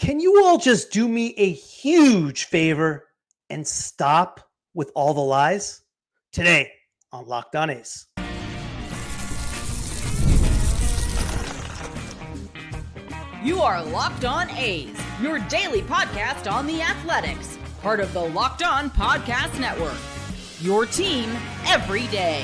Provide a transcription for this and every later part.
Can you all just do me a huge favor and stop with all the lies? Today on Locked On A's. You are Locked On A's, your daily podcast on the Athletics, part of the Locked On Podcast Network. Your team every day.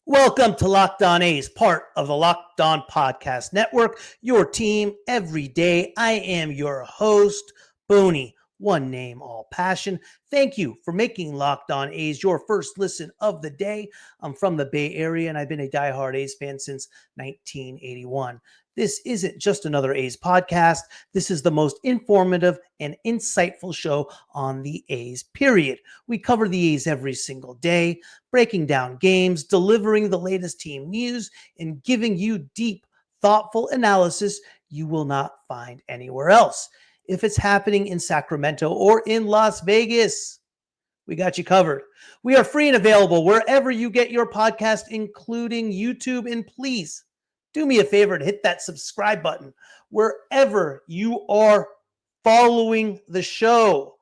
Welcome to Locked On A's, part of the Locked On Podcast Network, your team every day. I am your host, Booney, one name, all passion. Thank you for making Locked On A's your first listen of the day. I'm from the Bay Area, and I've been a diehard A's fan since 1981. This isn't just another A's podcast. This is the most informative and insightful show on the A's, period. We cover the A's every single day, breaking down games, delivering the latest team news, and giving you deep, thoughtful analysis you will not find anywhere else. If it's happening in Sacramento or in Las Vegas, we got you covered. We are free and available wherever you get your podcast, including YouTube. And please do me a favor and hit that subscribe button wherever you are following the show.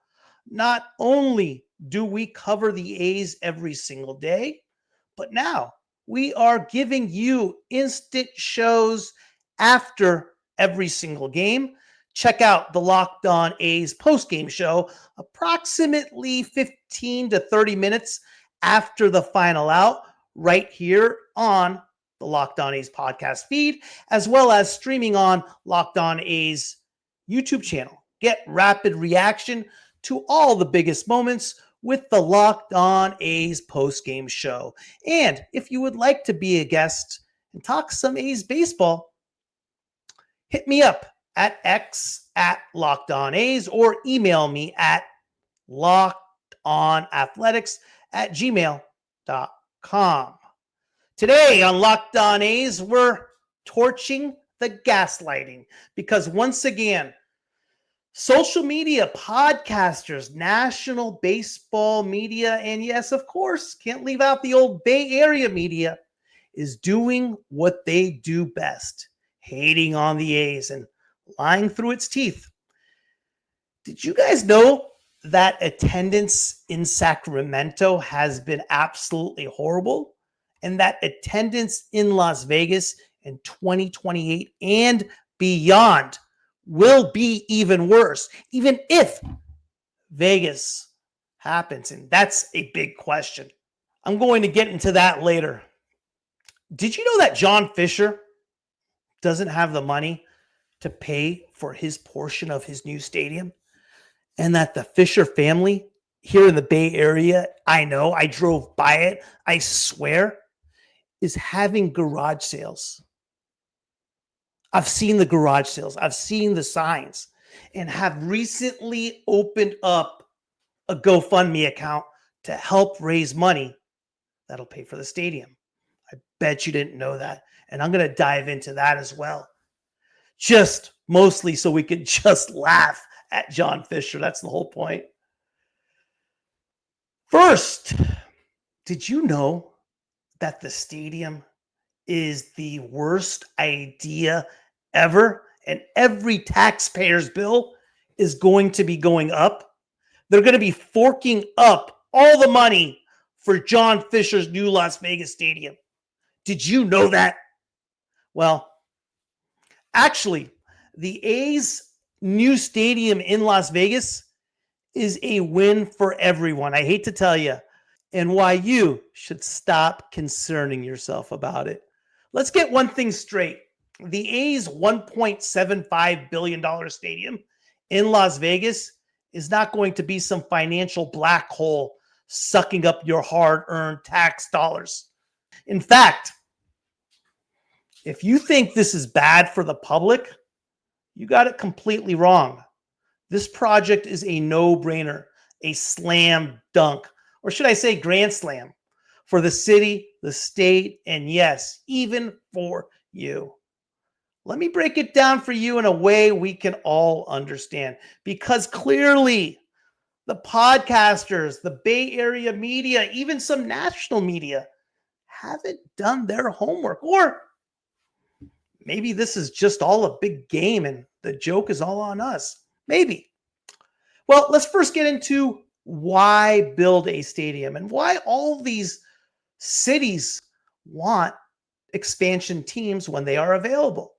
Not only do we cover the A's every single day, but now we are giving you instant shows after every single game. Check out the Locked On A's post-game show approximately 15 to 30 minutes after the final out right here on the Locked On A's podcast feed, as well as streaming on Locked On A's YouTube channel. Get rapid reaction to all the biggest moments with the Locked On A's post-game show. And if you would like to be a guest and talk some A's baseball, hit me up at X at Locked On A's or email me at lockedonathletics@gmail.com. Today on Locked On A's, we're torching the gaslighting because once again, social media, podcasters, national baseball media, and yes, of course, can't leave out the old Bay Area media, is doing what they do best, hating on the A's and lying through its teeth. Did you guys know that attendance in Sacramento has been absolutely horrible? And that attendance in Las Vegas in 2028 and beyond will be even worse, even if Vegas happens. And that's a big question. I'm going to get into that later. Did you know that John Fisher doesn't have the money to pay for his portion of his new stadium? And that the Fisher family here in the Bay Area, I know, I drove by it, I swear, is having garage sales. I've seen the garage sales. I've seen the signs and have recently opened up a GoFundMe account to help raise money that'll pay for the stadium. I bet you didn't know that. And I'm going to dive into that as well. Just mostly so we could just laugh at John Fisher. That's the whole point. First, did you know that the stadium is the worst idea ever, and every taxpayer's bill is going to be going up? They're going to be forking up all the money for John Fisher's new Las Vegas stadium. Did you know that? Well, actually, the A's new stadium in Las Vegas is a win for everyone. I hate to tell you, and why you should stop concerning yourself about it. Let's get one thing straight. The A's $1.75 billion stadium in Las Vegas is not going to be some financial black hole sucking up your hard-earned tax dollars. In fact, if you think this is bad for the public, you got it completely wrong. This project is a no-brainer, a slam dunk, or should I say grand slam, for the city, the state, and yes, even for you. Let me break it down for you in a way we can all understand, because clearly the podcasters, the Bay Area media, even some national media haven't done their homework, or Maybe this is just all a big game and the joke is all on us. Maybe. Well, let's first get into why build a stadium and why all these cities want expansion teams when they are available.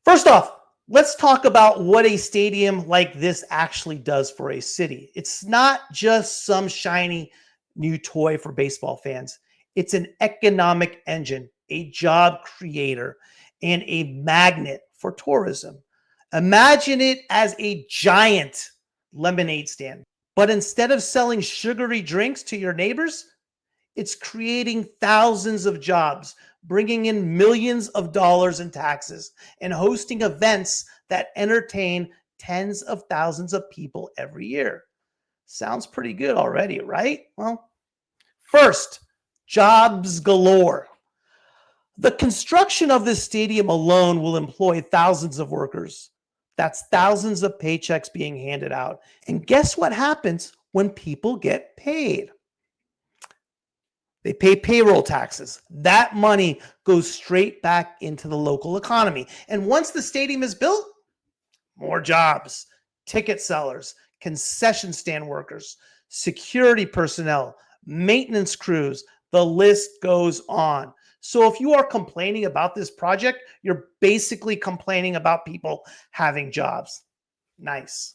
First off, let's talk about what a stadium like this actually does for a city. It's not just some shiny new toy for baseball fans. It's an economic engine, a job creator, and a magnet for tourism. Imagine it as a giant lemonade stand. But instead of selling sugary drinks to your neighbors, it's creating thousands of jobs, bringing in millions of dollars in taxes, and hosting events that entertain tens of thousands of people every year. Sounds pretty good already, right? Well, first, jobs galore. The construction of this stadium alone will employ thousands of workers. That's thousands of paychecks being handed out. And guess what happens when people get paid? They pay payroll taxes. That money goes straight back into the local economy. And once the stadium is built, more jobs, ticket sellers, concession stand workers, security personnel, maintenance crews, the list goes on. So if you are complaining about this project, you're basically complaining about people having jobs. Nice.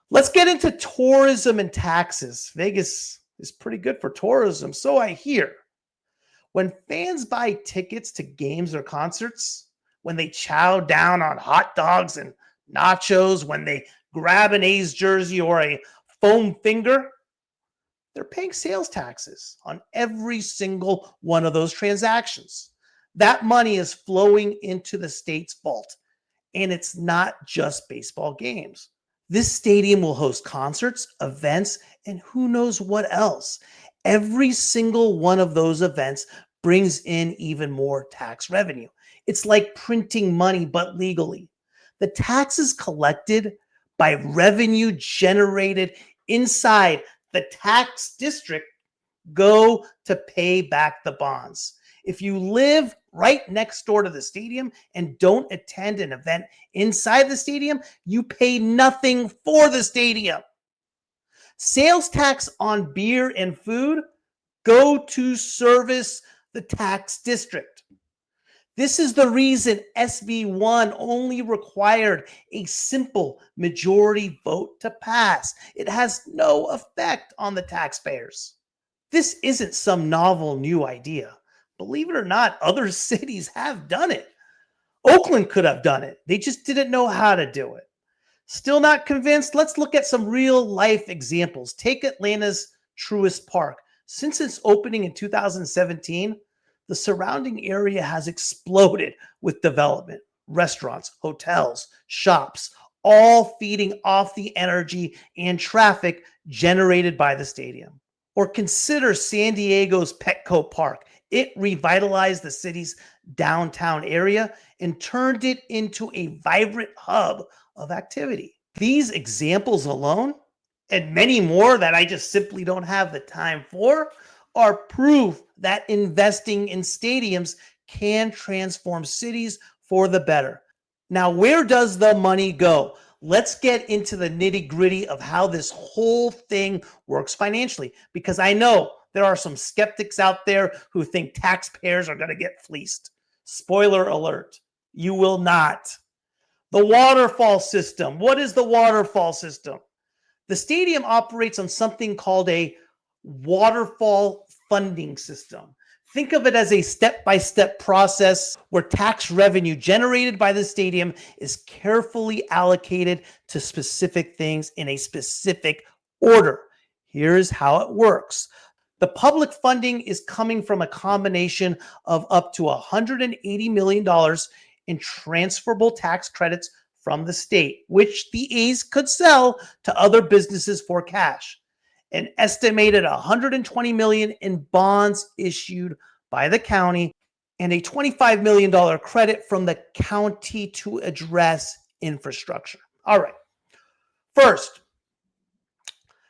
Let's get into tourism and taxes. Vegas is pretty good for tourism, so I hear. When fans buy tickets to games or concerts, when they chow down on hot dogs and nachos, when they grab an A's jersey or a foam finger, they're paying sales taxes on every single one of those transactions. That money is flowing into the state's vault, and it's not just baseball games. This stadium will host concerts, events, and who knows what else. Every single one of those events brings in even more tax revenue. It's like printing money, but legally. The taxes collected by revenue generated inside the tax district go to pay back the bonds. If you live right next door to the stadium and don't attend an event inside the stadium, you pay nothing for the stadium. Sales tax on beer and food go to service the tax district. This is the reason SB 1 only required a simple majority vote to pass. It has no effect on the taxpayers. This isn't some novel new idea. Believe it or not, other cities have done it. Oakland could have done it. They just didn't know how to do it. Still not convinced? Let's look at some real life examples. Take Atlanta's Truist Park. Since its opening in 2017, the surrounding area has exploded with development, restaurants, hotels, shops, all feeding off the energy and traffic generated by the stadium. Or consider San Diego's Petco Park. It revitalized the city's downtown area and turned it into a vibrant hub of activity. These examples alone, and many more that I just simply don't have the time for, are proof that investing in stadiums can transform cities for the better. Now, where does the money go? Let's get into the nitty-gritty of how this whole thing works financially, because I know there are some skeptics out there who think taxpayers are going to get fleeced. Spoiler alert, you will not. The waterfall system. What is the waterfall system? The stadium operates on something called a waterfall funding system. Think of it as a step-by-step process where tax revenue generated by the stadium is carefully allocated to specific things in a specific order. Here's how it works. The public funding is coming from a combination of up to $180 million in transferable tax credits from the state, which the A's could sell to other businesses for cash. An estimated $120 million in bonds issued by the county, and a $25 million credit from the county to address infrastructure. All right. First,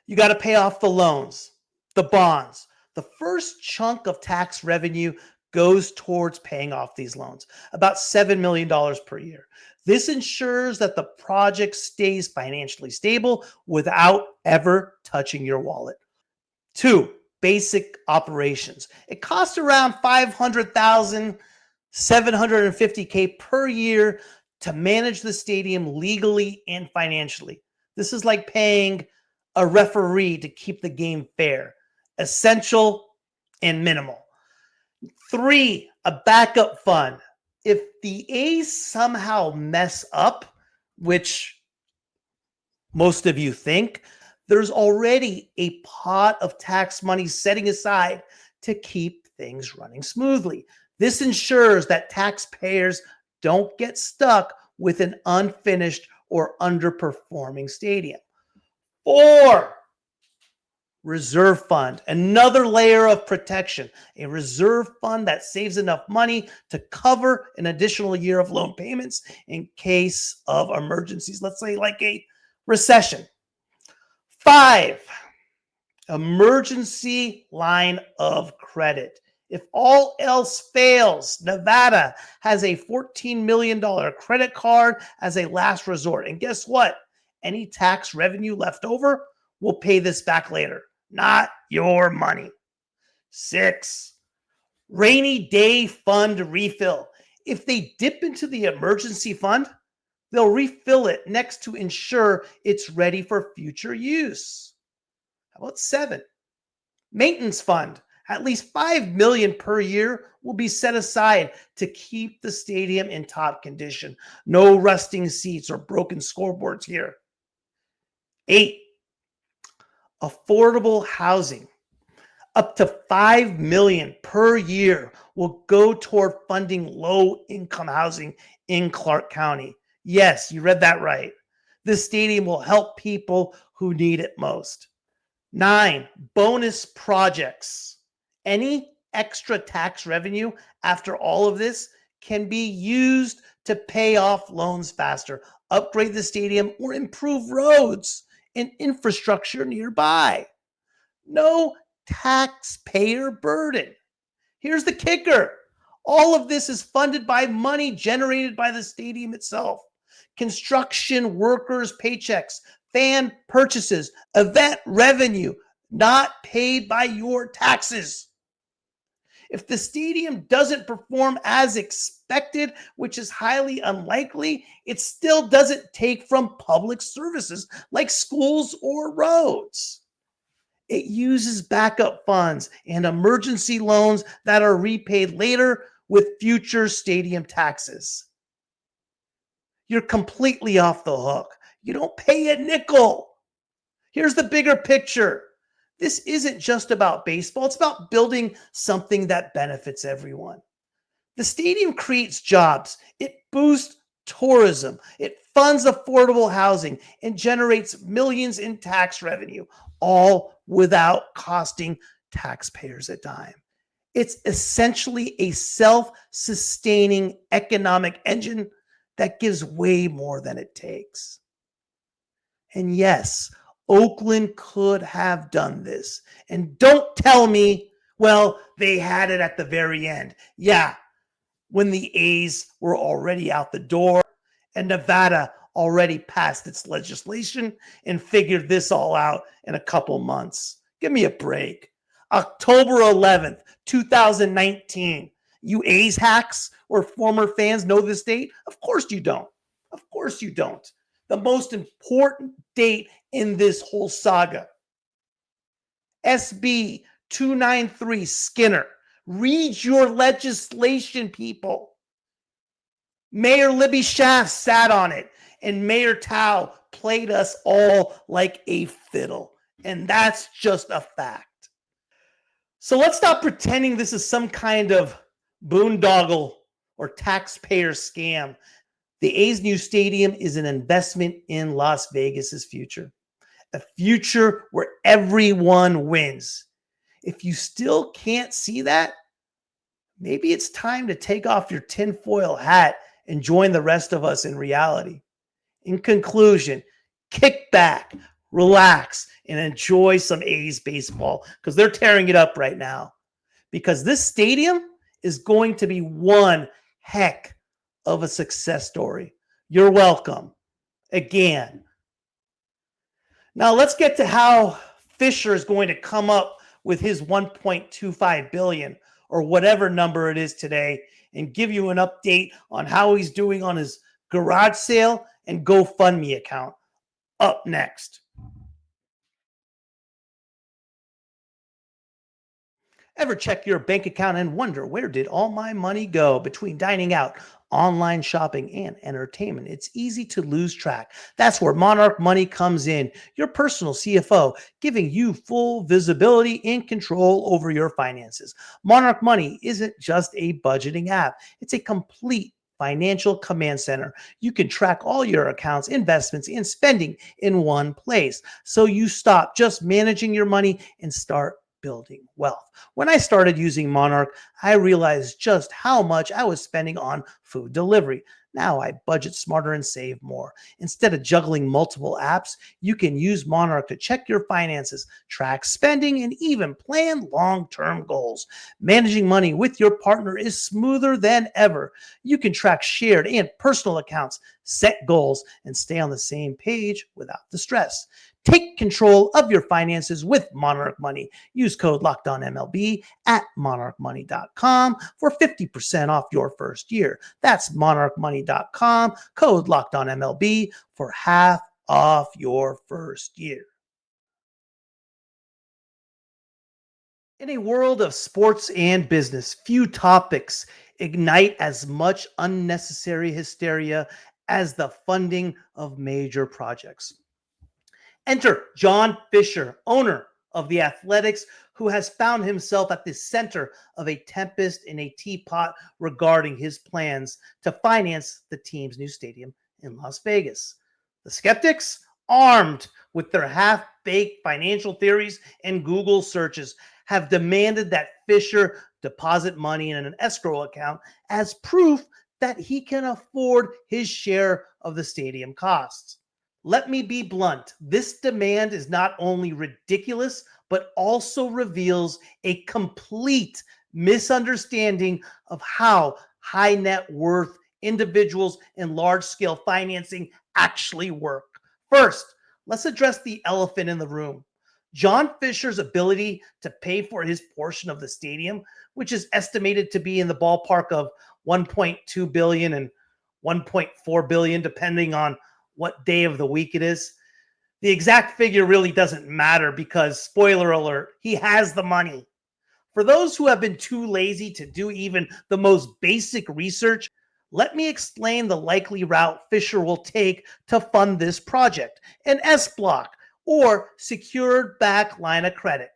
you got to pay off the loans, the bonds. The first chunk of tax revenue goes towards paying off these loans, about $7 million per year. This ensures that the project stays financially stable without ever touching your wallet. 2, basic operations. It costs around $500,000, $750K per year to manage the stadium legally and financially. This is like paying a referee to keep the game fair, essential and minimal. 3, a backup fund. If the A's somehow mess up, which most of you think, there's already a pot of tax money setting aside to keep things running smoothly. This ensures that taxpayers don't get stuck with an unfinished or underperforming stadium. 4, reserve fund, another layer of protection, a reserve fund that saves enough money to cover an additional year of loan payments in case of emergencies, let's say like a recession. 5, emergency line of credit. If all else fails, Nevada has a $14 million credit card as a last resort. And guess what? Any tax revenue left over will pay this back later. Not your money. 6, rainy day fund refill. If they dip into the emergency fund, they'll refill it next to ensure it's ready for future use. How about 7, maintenance fund. At least $5 million per year will be set aside to keep the stadium in top condition. No rusting seats or broken scoreboards here. 8, affordable housing. Up to $5 million per year will go toward funding low-income housing in Clark County. Yes, you read that right. This stadium will help people who need it most. 9, bonus projects. Any extra tax revenue after all of this can be used to pay off loans faster, upgrade the stadium, or improve roads and infrastructure nearby. No taxpayer burden. Here's the kicker. All of this is funded by money generated by the stadium itself. Construction workers' paychecks, fan purchases, event revenue, not paid by your taxes. If the stadium doesn't perform as expected, which is highly unlikely, it still doesn't take from public services like schools or roads. It uses backup funds and emergency loans that are repaid later with future stadium taxes. You're completely off the hook. You don't pay a nickel. Here's the bigger picture. This isn't just about baseball. It's about building something that benefits everyone. The stadium creates jobs. It boosts tourism. It funds affordable housing and generates millions in tax revenue, all without costing taxpayers a dime. It's essentially a self-sustaining economic engine that gives way more than it takes. And yes, Oakland could have done this. And don't tell me, well, they had it at the very end. Yeah, when the A's were already out the door and Nevada already passed its legislation and figured this all out in a couple months. Give me a break. October 11th, 2019. You A's hacks or former fans know this date? Of course you don't. Of course you don't. The most important date in this whole saga. SB 293 Skinner. Read your legislation, people. Mayor Libby Schaaf sat on it, and Mayor Tao played us all like a fiddle. And that's just a fact. So let's stop pretending this is some kind of boondoggle or taxpayer scam. The A's new stadium is an investment in Las Vegas's future, a future where everyone wins. If you still can't see that, maybe it's time to take off your tinfoil hat and join the rest of us in reality. In conclusion, kick back, relax, and enjoy some A's baseball because they're tearing it up right now. Because this stadium is going to be one heck of a success story. You're welcome. Again. Now let's get to how Fisher is going to come up with his 1.25 billion or whatever number it is today and give you an update on how he's doing on his garage sale and GoFundMe account. Up next. Ever check your bank account and wonder, where did all my money go? Between dining out, online shopping, and entertainment, it's easy to lose track. That's where Monarch Money comes in, your personal CFO, giving you full visibility and control over your finances. Monarch Money isn't just a budgeting app, it's a complete financial command center. You can track all your accounts, investments, and spending in one place. So you stop just managing your money and start building wealth. When I started using Monarch, I realized just how much I was spending on food delivery. Now I budget smarter and save more. Instead of juggling multiple apps, you can use Monarch to check your finances, track spending, and even plan long-term goals. Managing money with your partner is smoother than ever. You can track shared and personal accounts, set goals, and stay on the same page without the stress. Take control of your finances with Monarch Money. Use code LOCKEDONMLB at monarchmoney.com for 50% off your first year. That's monarchmoney.com, code LOCKEDONMLB for half off your first year. In a world of sports and business, few topics ignite as much unnecessary hysteria as the funding of major projects. Enter John Fisher, owner of the Athletics, who has found himself at the center of a tempest in a teapot regarding his plans to finance the team's new stadium in Las Vegas. The skeptics, armed with their half-baked financial theories and Google searches, have demanded that Fisher deposit money in an escrow account as proof that he can afford his share of the stadium costs. Let me be blunt. This demand is not only ridiculous, but also reveals a complete misunderstanding of how high net worth individuals and large scale financing actually work. First, let's address the elephant in the room. John Fisher's ability to pay for his portion of the stadium, which is estimated to be in the ballpark of 1.2 billion and 1.4 billion, depending on what day of the week it is. The exact figure really doesn't matter because, spoiler alert, he has the money. For those who have been too lazy to do even the most basic research, let me explain the likely route Fisher will take to fund this project: an S-block, or secured back line of credit.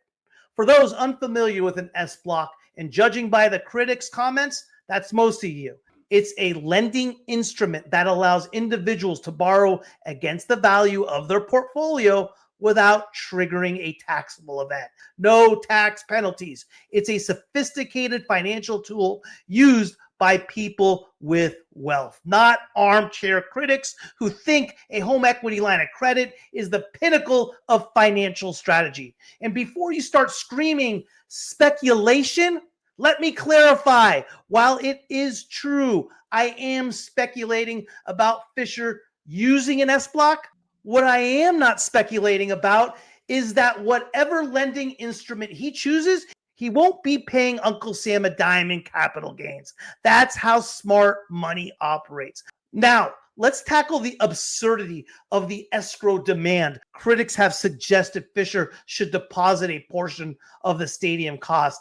For those unfamiliar with an S-block, and judging by the critics' comments, that's most of you. It's a lending instrument that allows individuals to borrow against the value of their portfolio without triggering a taxable event. No tax penalties. It's a sophisticated financial tool used by people with wealth, not armchair critics who think a home equity line of credit is the pinnacle of financial strategy. And before you start screaming speculation, let me clarify. While it is true, I am speculating about Fisher using an S-block, what I am not speculating about is that whatever lending instrument he chooses, he won't be paying Uncle Sam a dime in capital gains. That's how smart money operates. Now, let's tackle the absurdity of the escrow demand. Critics have suggested Fisher should deposit a portion of the stadium cost,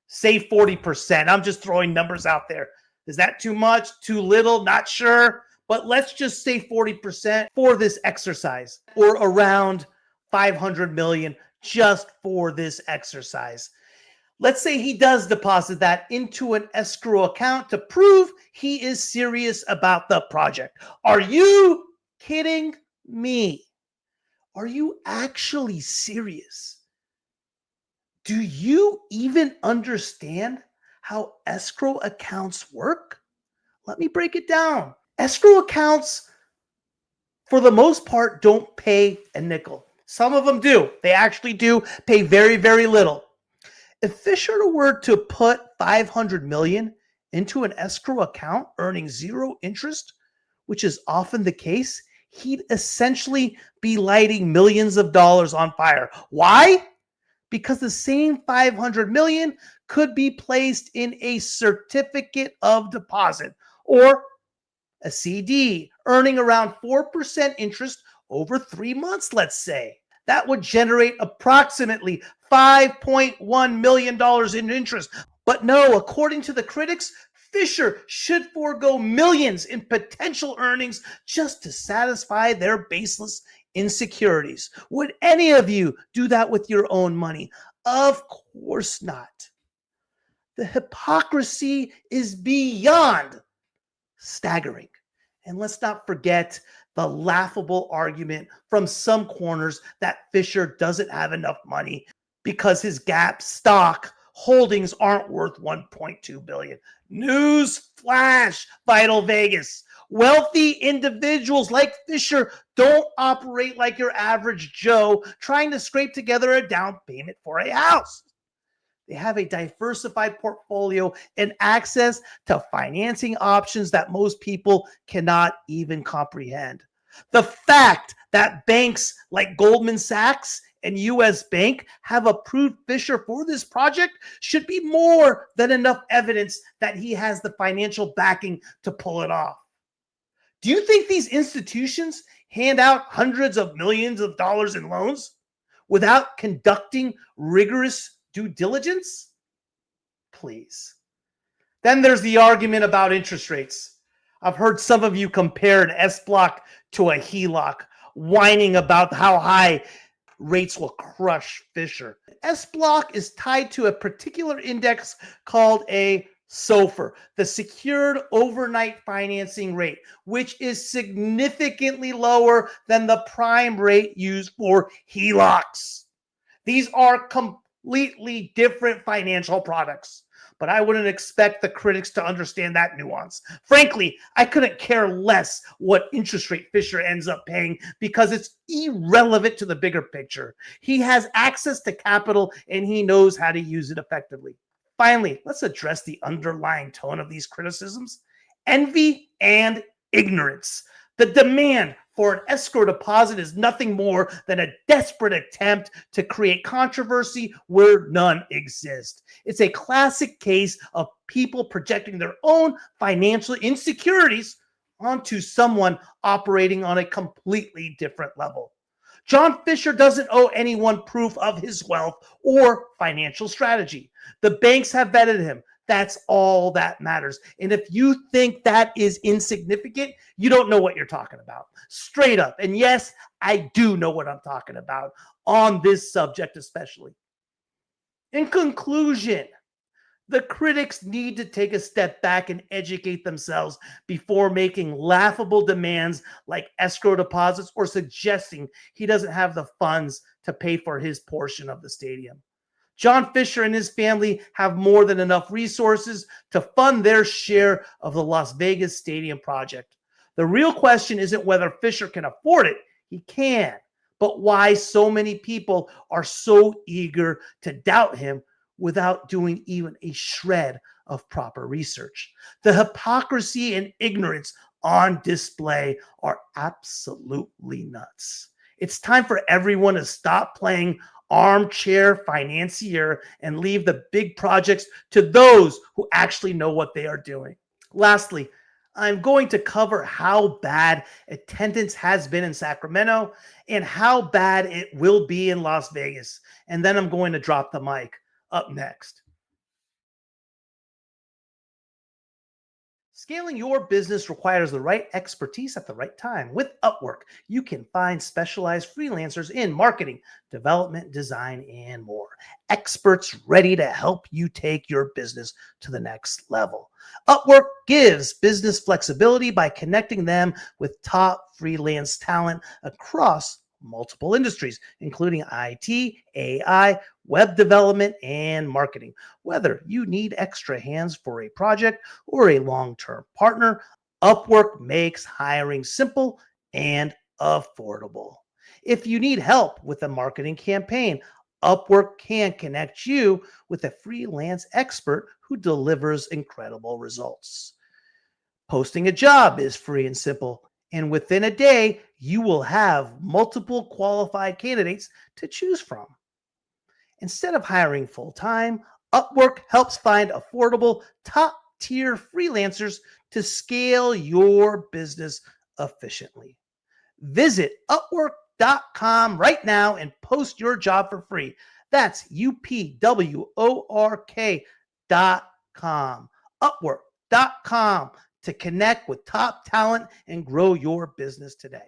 say 40%. I'm just throwing numbers out there. Is that too much? Too little? Not sure. But let's just say 40% for this exercise, or around 500 million just for this exercise. Let's say he does deposit that into an escrow account to prove he is serious about the project. Are you kidding me? Are you actually serious? Do you even understand how escrow accounts work? Let me break it down. Escrow accounts, for the most part, don't pay a nickel. Some of them do. They actually do pay very, very little. If Fisher were to put 500 million into an escrow account earning zero interest, which is often the case, he'd essentially be lighting millions of dollars on fire. Why? Because the same 500 million could be placed in a certificate of deposit or a CD earning around 4% interest over 3 months, let's say. That would generate approximately $5.1 million in interest. But no, according to the critics, Fisher should forego millions in potential earnings just to satisfy their baseless insecurities. Would any of you do that with your own money? Of course not. The hypocrisy is beyond staggering. And let's not forget the laughable argument from some corners that Fisher doesn't have enough money because his Gap stock holdings aren't worth 1.2 billion. News flash, Vital Vegas. Wealthy individuals like Fisher don't operate like your average Joe trying to scrape together a down payment for a house. They have a diversified portfolio and access to financing options that most people cannot even comprehend. The fact that banks like Goldman Sachs and US Bank have approved Fisher for this project should be more than enough evidence that he has the financial backing to pull it off. Do you think these institutions hand out hundreds of millions of dollars in loans without conducting rigorous due diligence? Please. Then there's the argument about interest rates. I've heard some of you compare an S block to a HELOC, whining about how high rates will crush Fisher. S block is tied to a particular index called a SOFR, the Secured Overnight Financing Rate, which is significantly lower than the prime rate used for HELOCs. These are completely different financial products, but I wouldn't expect the critics to understand that nuance. Frankly, I couldn't care less what interest rate Fisher ends up paying because it's irrelevant to the bigger picture. He has access to capital and he knows how to use it effectively. Finally, let's address the underlying tone of these criticisms: envy and ignorance. The demand for an escrow deposit is nothing more than a desperate attempt to create controversy where none exist. It's a classic case of people projecting their own financial insecurities onto someone operating on a completely different level. John Fisher doesn't owe anyone proof of his wealth or financial strategy. The banks have vetted him. That's all that matters. And if you think that is insignificant, you don't know what you're talking about. Straight up. And yes, I do know what I'm talking about on this subject especially. In conclusion, the critics need to take a step back and educate themselves before making laughable demands like escrow deposits or suggesting he doesn't have the funds to pay for his portion of the stadium. John Fisher and his family have more than enough resources to fund their share of the Las Vegas Stadium project. The real question isn't whether Fisher can afford it. He can. But why so many people are so eager to doubt him without doing even a shred of proper research. The hypocrisy and ignorance on display are absolutely nuts. It's time for everyone to stop playing armchair financier and leave the big projects to those who actually know what they are doing. Lastly, I'm going to cover how bad attendance has been in Sacramento and how bad it will be in Las Vegas. And then I'm going to drop the mic. Up next. Scaling your business requires the right expertise at the right time. With Upwork, you can find specialized freelancers in marketing, development, design, and more. Experts ready to help you take your business to the next level. Upwork gives business flexibility by connecting them with top freelance talent across multiple industries, including IT, AI, web development, and marketing. Whether you need extra hands for a project or a long-term partner, Upwork makes hiring simple and affordable. If you need help with a marketing campaign, Upwork can connect you with a freelance expert who delivers incredible results. Posting a job is free and simple, and within a day, you will have multiple qualified candidates to choose from. Instead of hiring full time, Upwork helps find affordable, top tier freelancers to scale your business efficiently. Visit upwork.com right now and post your job for free. That's upwork.com. Upwork.com to connect with top talent and grow your business today.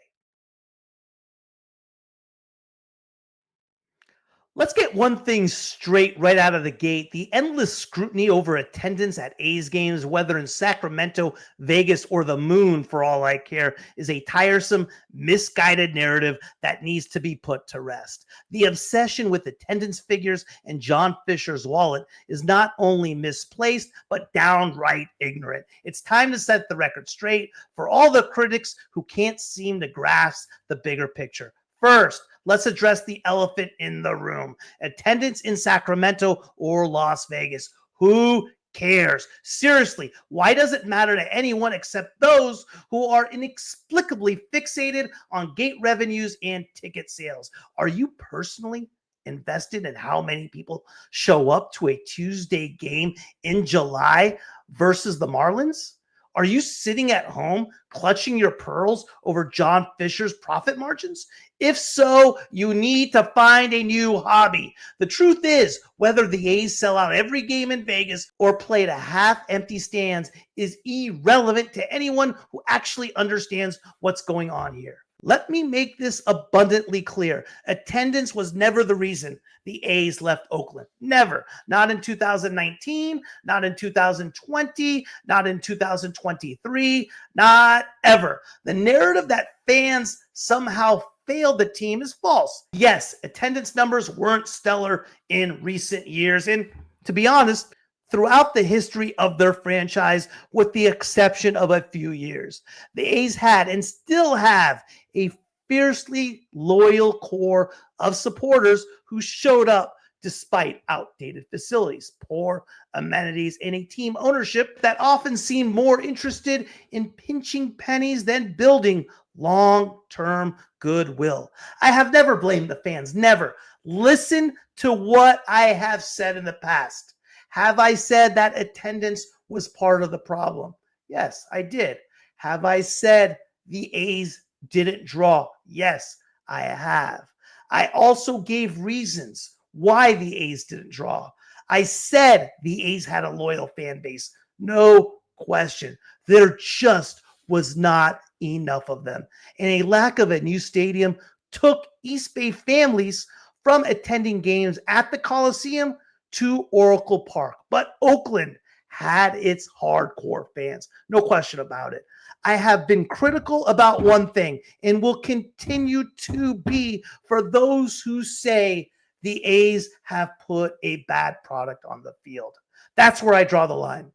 Let's get one thing straight right out of the gate. The endless scrutiny over attendance at A's games, whether in Sacramento, Vegas, or the moon, for all I care, is a tiresome, misguided narrative that needs to be put to rest. The obsession with attendance figures and John Fisher's wallet is not only misplaced, but downright ignorant. It's time to set the record straight for all the critics who can't seem to grasp the bigger picture. First, let's address the elephant in the room. Attendance in Sacramento or Las Vegas. Who cares? Seriously, why does it matter to anyone except those who are inexplicably fixated on gate revenues and ticket sales? Are you personally invested in how many people show up to a Tuesday game in July versus the Marlins? Are you sitting at home clutching your pearls over John Fisher's profit margins? If so, you need to find a new hobby. The truth is, whether the A's sell out every game in Vegas or play to half-empty stands is irrelevant to anyone who actually understands what's going on here. Let me make this abundantly clear. Attendance was never the reason the A's left Oakland. Never. Not in 2019, not in 2020, not in 2023, not ever. The narrative that fans somehow failed the team is false. Yes, attendance numbers weren't stellar in recent years, and to be honest, throughout the history of their franchise, with the exception of a few years. The A's had and still have a fiercely loyal core of supporters who showed up despite outdated facilities, poor amenities, and a team ownership that often seemed more interested in pinching pennies than building long-term goodwill. I have never blamed the fans, never. Listen to what I have said in the past. Have I said that attendance was part of the problem? Yes, I did. Have I said the A's didn't draw? Yes, I have. I also gave reasons why the A's didn't draw. I said the A's had a loyal fan base. No question. There just was not enough of them. And a lack of a new stadium took East Bay families from attending games at the Coliseum to Oracle Park. But Oakland had its hardcore fans. No question about it. I have been critical about one thing and will continue to be for those who say the A's have put a bad product on the field. That's where I draw the line.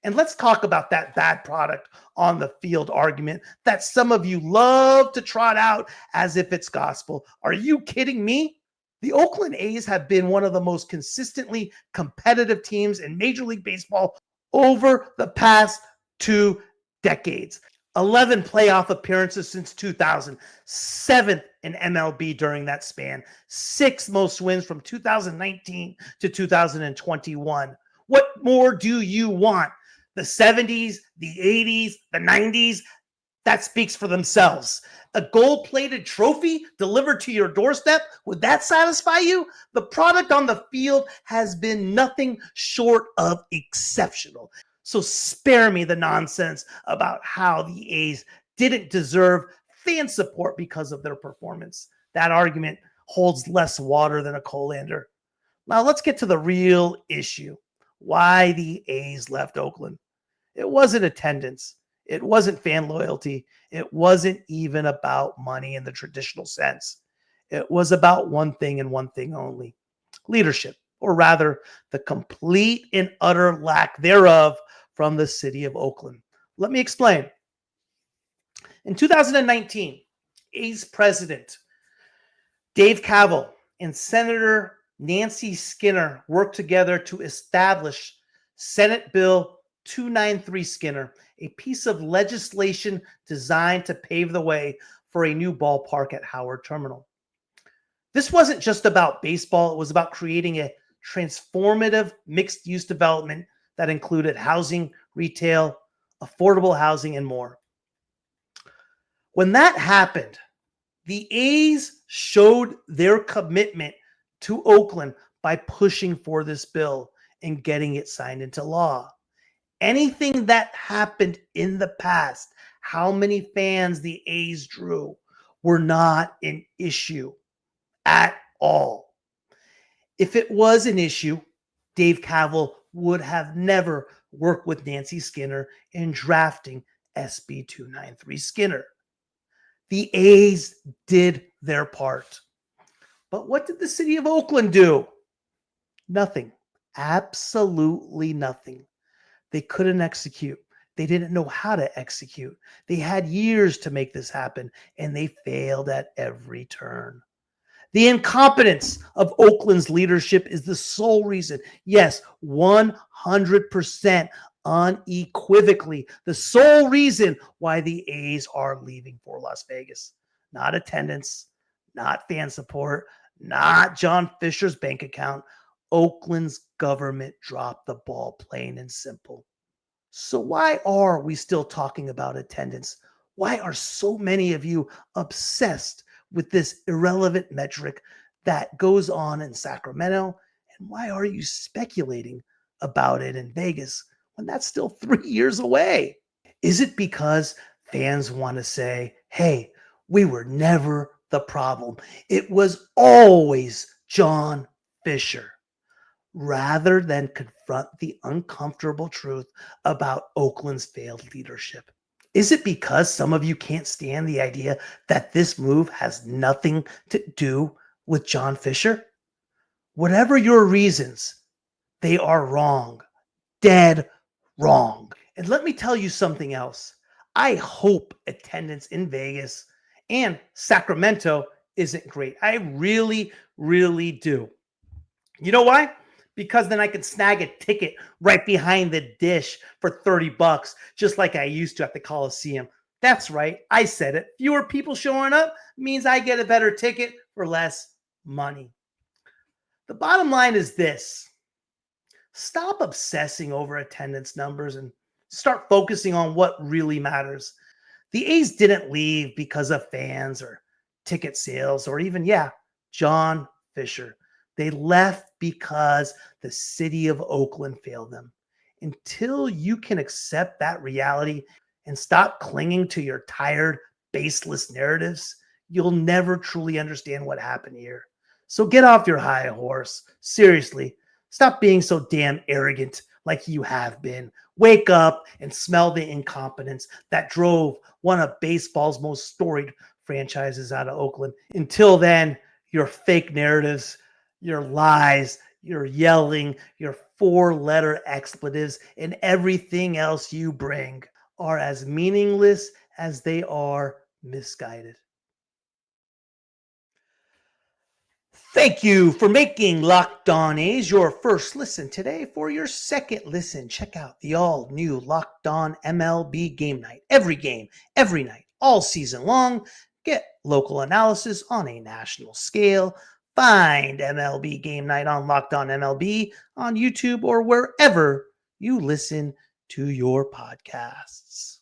And let's talk about that bad product on the field argument that some of you love to trot out as if it's gospel. Are you kidding me? The Oakland A's have been one of the most consistently competitive teams in Major League Baseball over the past 2 decades. 11 playoff appearances since 2000, 7th in MLB during that span, 6 most wins from 2019 to 2021. What more do you want? The 70s, the 80s, the 90s, that speaks for themselves. A gold-plated trophy delivered to your doorstep, would that satisfy you? The product on the field has been nothing short of exceptional. So spare me the nonsense about how the A's didn't deserve fan support because of their performance. That argument holds less water than a colander. Now let's get to the real issue. Why the A's left Oakland. It wasn't attendance. It wasn't fan loyalty. It wasn't even about money in the traditional sense. It was about one thing and one thing only: leadership, or rather, the complete and utter lack thereof from the city of Oakland. Let me explain. In 2019, A's president Dave Kaval and Senator Nancy Skinner worked together to establish Senate Bill 293 Skinner, a piece of legislation designed to pave the way for a new ballpark at Howard Terminal. This wasn't just about baseball, it was about creating a transformative mixed-use development that included housing, retail, affordable housing, and more. When that happened, the A's showed their commitment to Oakland by pushing for this bill and getting it signed into law. Anything that happened in the past, how many fans the A's drew, were not an issue at all. If it was an issue, Dave Kaval would have never worked with Nancy Skinner in drafting SB 293 Skinner. The A's did their part. But what did the city of Oakland do? Nothing. Absolutely nothing. They couldn't execute. They didn't know how to execute. They had years to make this happen, and they failed at every turn. The incompetence of Oakland's leadership is the sole reason, yes, 100% unequivocally, the sole reason why the A's are leaving for Las Vegas. Not attendance, not fan support, not John Fisher's bank account. Oakland's government dropped the ball, plain and simple. So why are we still talking about attendance? Why are so many of you obsessed with this irrelevant metric that goes on in Sacramento? And why are you speculating about it in Vegas when that's still 3 years away? Is it because fans want to say, hey, we were never the problem? It was always John Fisher, rather than confront the uncomfortable truth about Oakland's failed leadership? Is it because some of you can't stand the idea that this move has nothing to do with John Fisher? Whatever your reasons, they are wrong. Dead wrong. And let me tell you something else. I hope attendance in Vegas and Sacramento isn't great. I really, really do. You know why? Because then I can snag a ticket right behind the dish for $30, just like I used to at the Coliseum. That's right. I said it. Fewer people showing up means I get a better ticket for less money. The bottom line is this. Stop obsessing over attendance numbers and start focusing on what really matters. The A's didn't leave because of fans or ticket sales or even, John Fisher. They left because the city of Oakland failed them. Until you can accept that reality and stop clinging to your tired, baseless narratives, you'll never truly understand what happened here. So get off your high horse. Seriously, stop being so damn arrogant like you have been. Wake up and smell the incompetence that drove one of baseball's most storied franchises out of Oakland. Until then, your fake narratives, your lies, your yelling, your 4-letter expletives, and everything else you bring are as meaningless as they are misguided. Thank you for making Locked On A's your first listen today. For your second listen, check out the all-new Locked On MLB Game Night. Every game, every night, all season long. Get local analysis on a national scale. Find MLB Game Night on Locked On MLB on YouTube or wherever you listen to your podcasts.